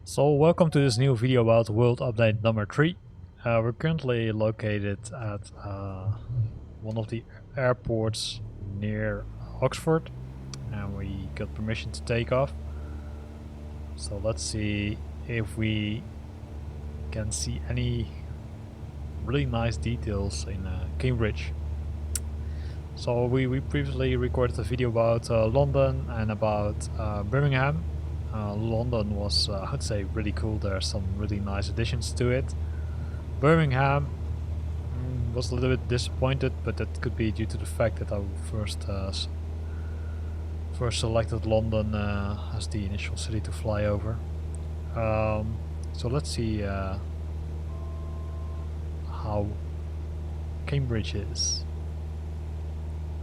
So welcome to this new video about world update number 3. We're currently located at one of the airports near Oxford and we got permission to take off. So let's see if we can see any really nice details in Cambridge. So we previously recorded a video about London and about Birmingham. London was, I'd say, really cool. There are some really nice additions to it. Birmingham was a little bit disappointed, but that could be due to the fact that I first selected London as the initial city to fly over. So let's see how Cambridge is.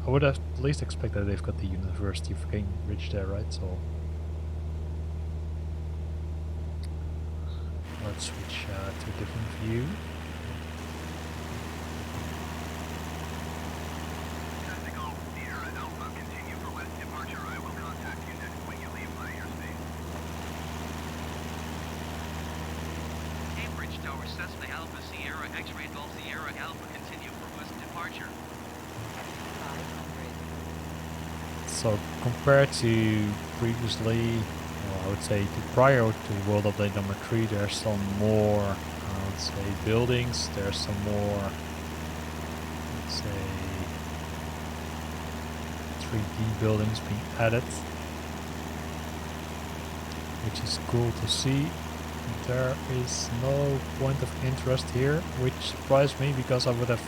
I would have at least expected they've got the University of Cambridge there, right? So let's switch to a different view. Cambridge Tower Cessna Alpha Sierra X-ray Golf Sierra Alpha continue for west departure. So compared to previously, well, I would say prior to World Update number 3, there's some more, I would say, buildings. There's some more, let's say, 3D buildings being added, which is cool to see. There is no point of interest here, which surprised me because I would have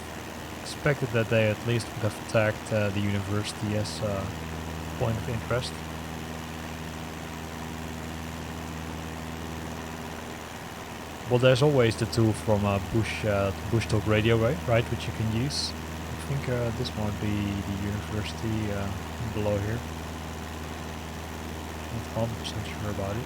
expected that they at least would have tagged the university as point of interest. Well, there's always the tool from Bush Talk Radio, right, which you can use. I think this might be the university below here. Not 100% sure about it.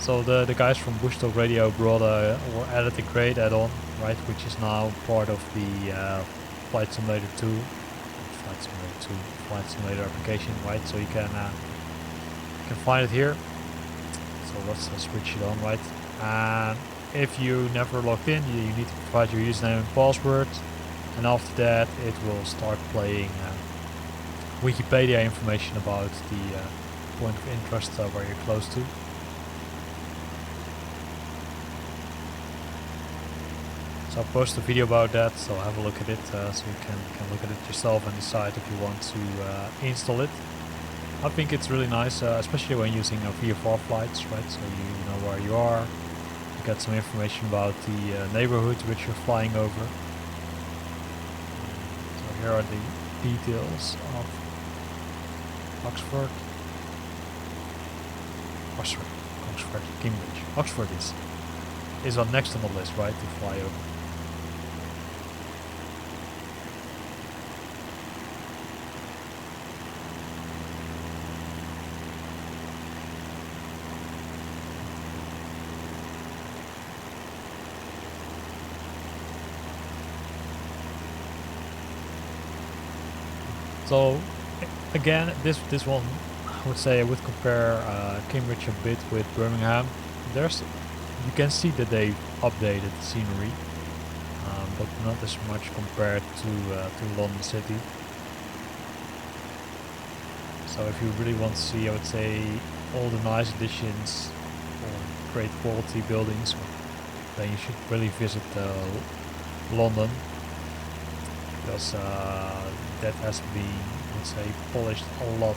So the guys from Bush Talk Radio brought or added a great add-on, right, which is now part of the Flight Simulator 2. Flight Simulator application, right? So you can find it here. So let's switch it on, right? And if you never logged in, you need to provide your username and password, and after that it will start playing Wikipedia information about the point of interest where you're close to. So I'll post a video about that, so have a look at it, so you can look at it yourself and decide if you want to install it. I think it's really nice, especially when using VFR flights, right? So you know where you are, you get some information about the neighborhood which you're flying over. So here are the details of Oxford, Cambridge. Oxford is on next on the list, right, to fly over. So again, this one, I would say I would compare Cambridge a bit with Birmingham. You can see that they updated the scenery, but not as much compared to London City. So if you really want to see, I would say, all the nice additions or great quality buildings, then you should really visit London, because that has been, let's say, polished a lot.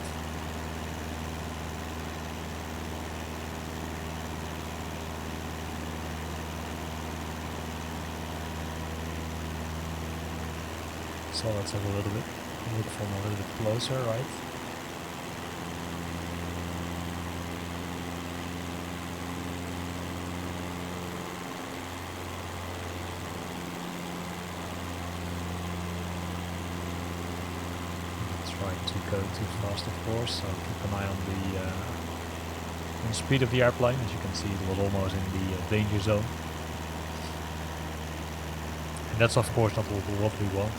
So let's have a little bit look from a little bit closer, right? Try to go too fast, of course, so keep an eye on the speed of the airplane. As you can see, it was almost in the danger zone, and that's of course not what we want.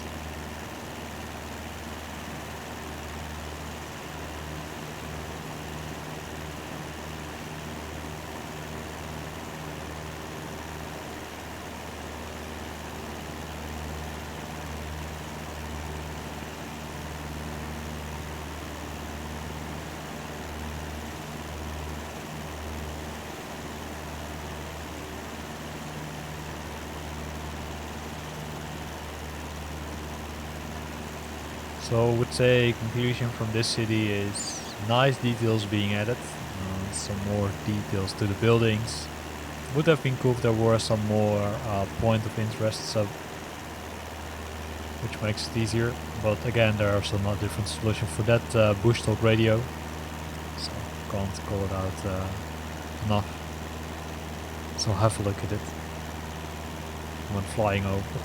So I would say conclusion from this city is nice details being added, some more details to the buildings. Would have been cool if there were some more point of interest, so which makes it easier. But again, there are some different solutions for that. Bush talk radio, so can't call it out enough. So have a look at it when flying over.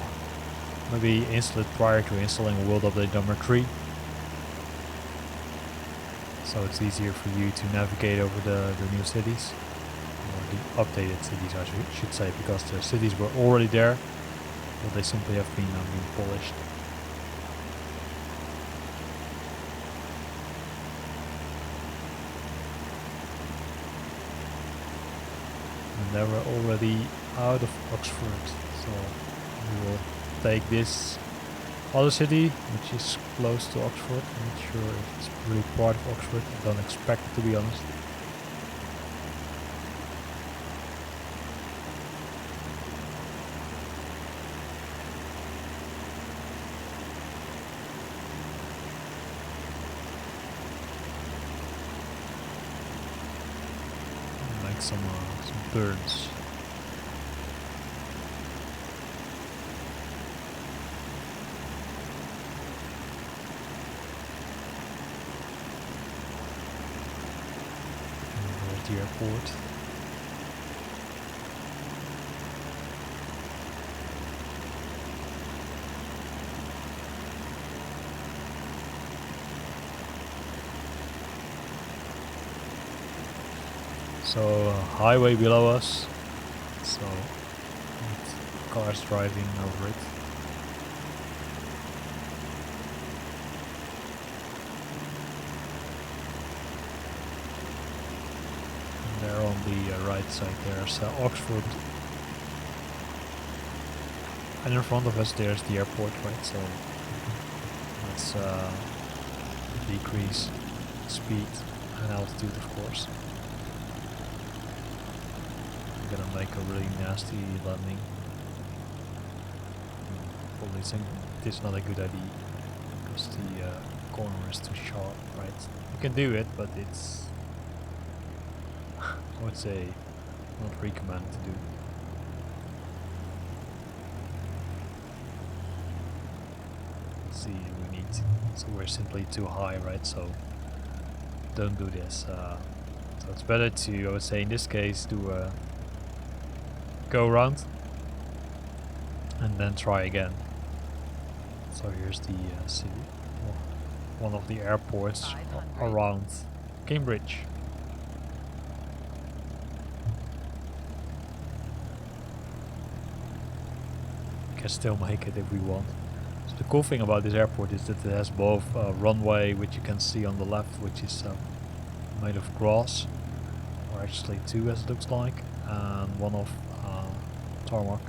Maybe install it prior to installing World Update number 3. So it's easier for you to navigate over the new cities. Or the updated cities, I should say, because the cities were already there, but they simply have been polished. And they were already out of Oxford, so we will take this other city, which is close to Oxford. I'm not sure if it's really part of Oxford. I don't expect it, to be honest. Make some turns. The airport. So highway below us, so cars driving over it. There on the right side there's Oxford, and in front of us there's the airport, right? So let's decrease speed and altitude, of course. I'm gonna make a really nasty landing. Probably think it's not a good idea because the corner is too sharp, right? You can do it, but it's I would say not recommended to do. Let's see, we need, so we're simply too high, right? So don't do this. So it's better to, I would say in this case, do a go around and then try again. So here's the city, one of the airports around Cambridge. Can still make it if we want. So the cool thing about this airport is that it has both a runway, which you can see on the left, which is made of grass, or actually two as it looks like, and one of tarmac.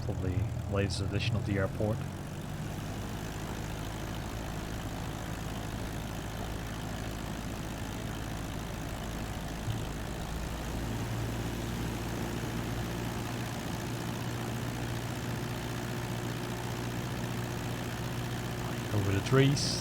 Probably latest edition of the airport. Over the trees.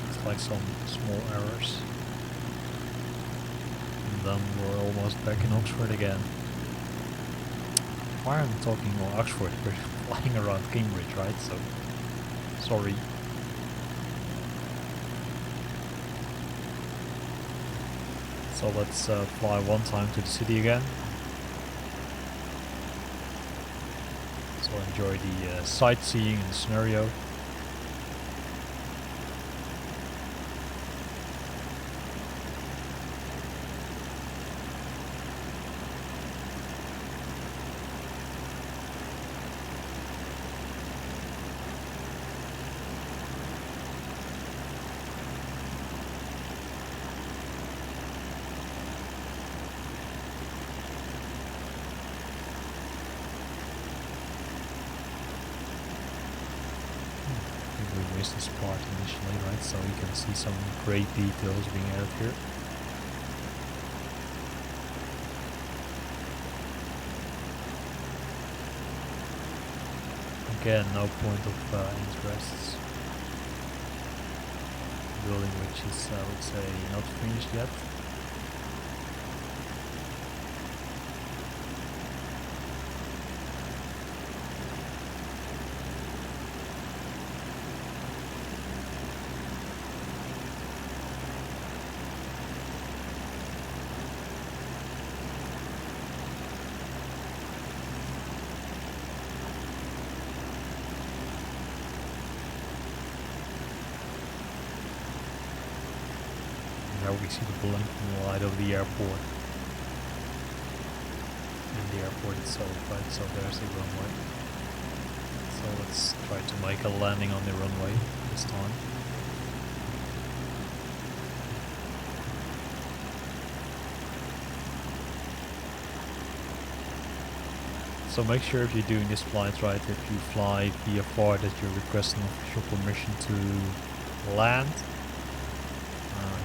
It's like some small errors. And then we're almost back in Oxford again. Why am I talking about Oxford? We're flying around Cambridge, right? So, sorry. So let's fly one time to the city again. So enjoy the sightseeing and scenario. This part initially, right? So you can see some great details being added here. Again, no point of interest. Building which is, I would say, not finished yet. There we see the blinking light of the airport. And the airport itself, right? So there's the runway. So let's try to make a landing on the runway this time. So make sure if you're doing this flight, right, if you fly VFR that you're requesting official permission to land.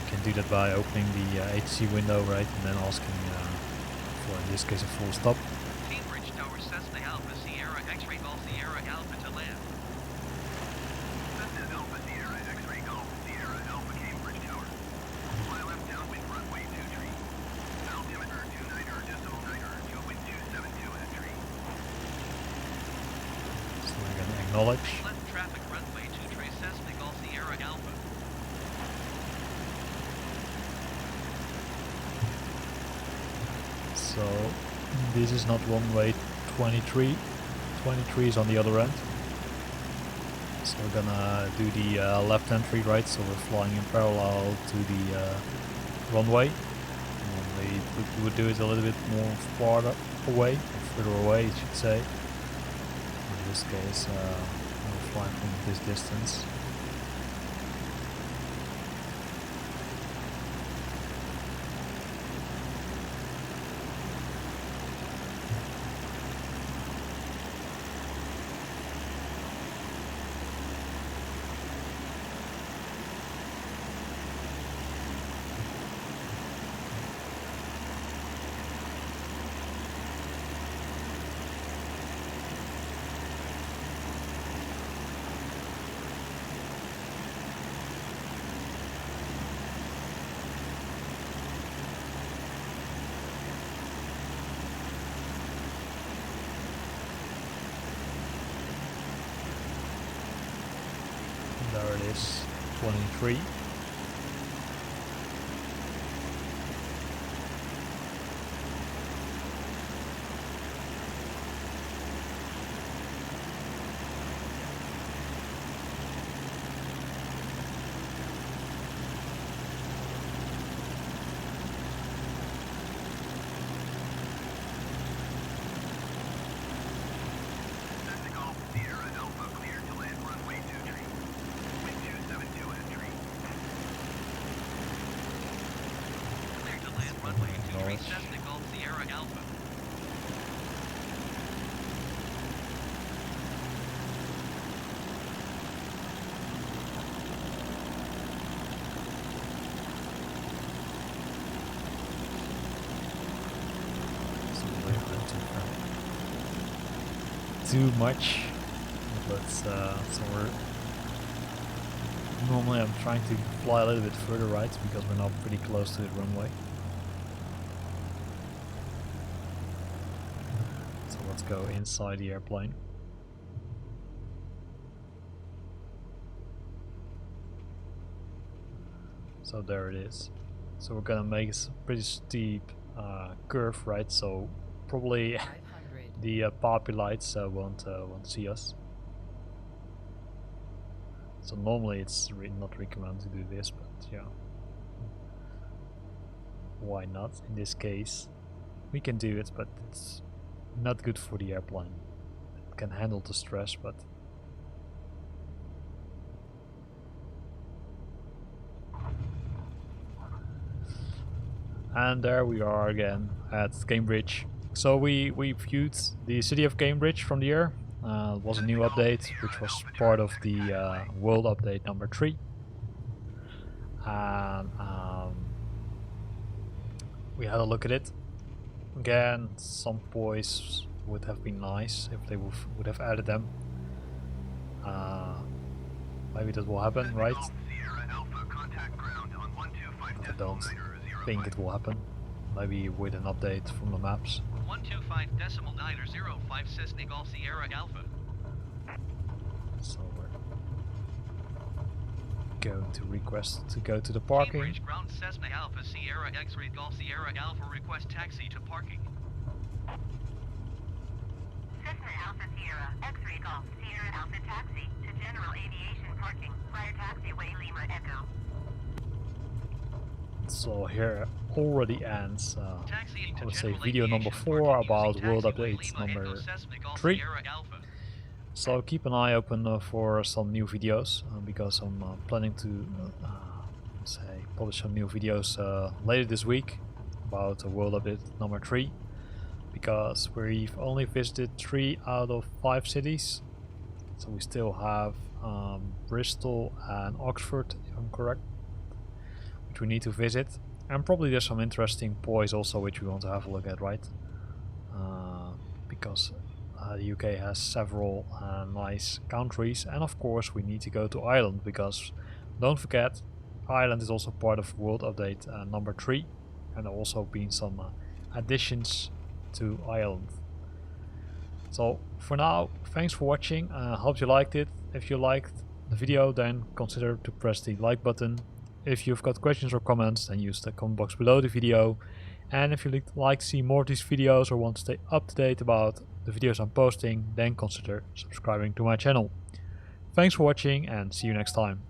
You can do that by opening the HC window, right, and then asking for, in this case, a full stop. Cambridge Tower Cessna Alpha Sierra X-Ray Golf Sierra Alpha to land. Cessna Alpha Sierra X-Ray Golf Sierra Alpha Cambridge Tower. Fly left downwind runway 23. Altimeter 29er decimal 9er to wind 272 entry. So we're going to acknowledge. Left traffic runway 23 Cessna Golf Sierra Alpha. So this is not runway 23. 23 is on the other end. So we're gonna do the left entry, right? So we're flying in parallel to the runway. Normally we would do it a little bit more farther away, or further away, I should say. In this case, we're flying from this distance. There it is, 23. Runway 23 Cessna Golf Sierra Alpha. Too much, but so we're normally I'm trying to fly a little bit further right because we're now pretty close to the runway. So let's go inside the airplane. So there it is. So we're gonna make a pretty steep curve, right? So probably the poppy lights won't see us. So normally it's not recommended to do this, but yeah, why not? In this case, we can do it, but it's not good for the airplane. It can handle the stress, but and there we are again at Cambridge. So we viewed the city of Cambridge from the air. It was a new update, which was part of the world update number 3. And we had a look at it. Again, some points would have been nice if they would have added them. Maybe that will happen, Cessna right? Golf Sierra Alpha, contact ground on 125 But I don't .9 think it will happen. Maybe with an update from the maps. 125.905 Cessna Golf Sierra Alpha. So we're going to request to go to the parking. Cambridge ground Cessna Alpha Sierra X-ray Golf Sierra Alpha request taxi to parking. Cessna Alpha Sierra X-ray Golf Sierra Alpha taxi to general aviation parking. Prior taxiway Lima Echo. So here already ends, Taxiing I to would say, general video number aviation 4 parking about using World taxiway Update Lima Echo number Cessna Golf 3. Sierra Alpha. So keep an eye open for some new videos because I'm planning to say publish some new videos later this week about World Update number 3, because we've only visited 3 out of 5 cities. So we still have Bristol and Oxford, if I'm correct, which we need to visit. And probably there's some interesting points also which we want to have a look at, right? Because the UK has several nice countries, and of course we need to go to Ireland, because don't forget, Ireland is also part of World Update number 3, and there have also been some additions to Ireland. So for now, thanks for watching. Hope you liked it. If you liked the video, then consider to press the like button. If you've got questions or comments, then use the comment box below the video. And if you'd like to see more of these videos or want to stay up to date about the videos I'm posting, then consider subscribing to my channel. Thanks for watching and see you next time.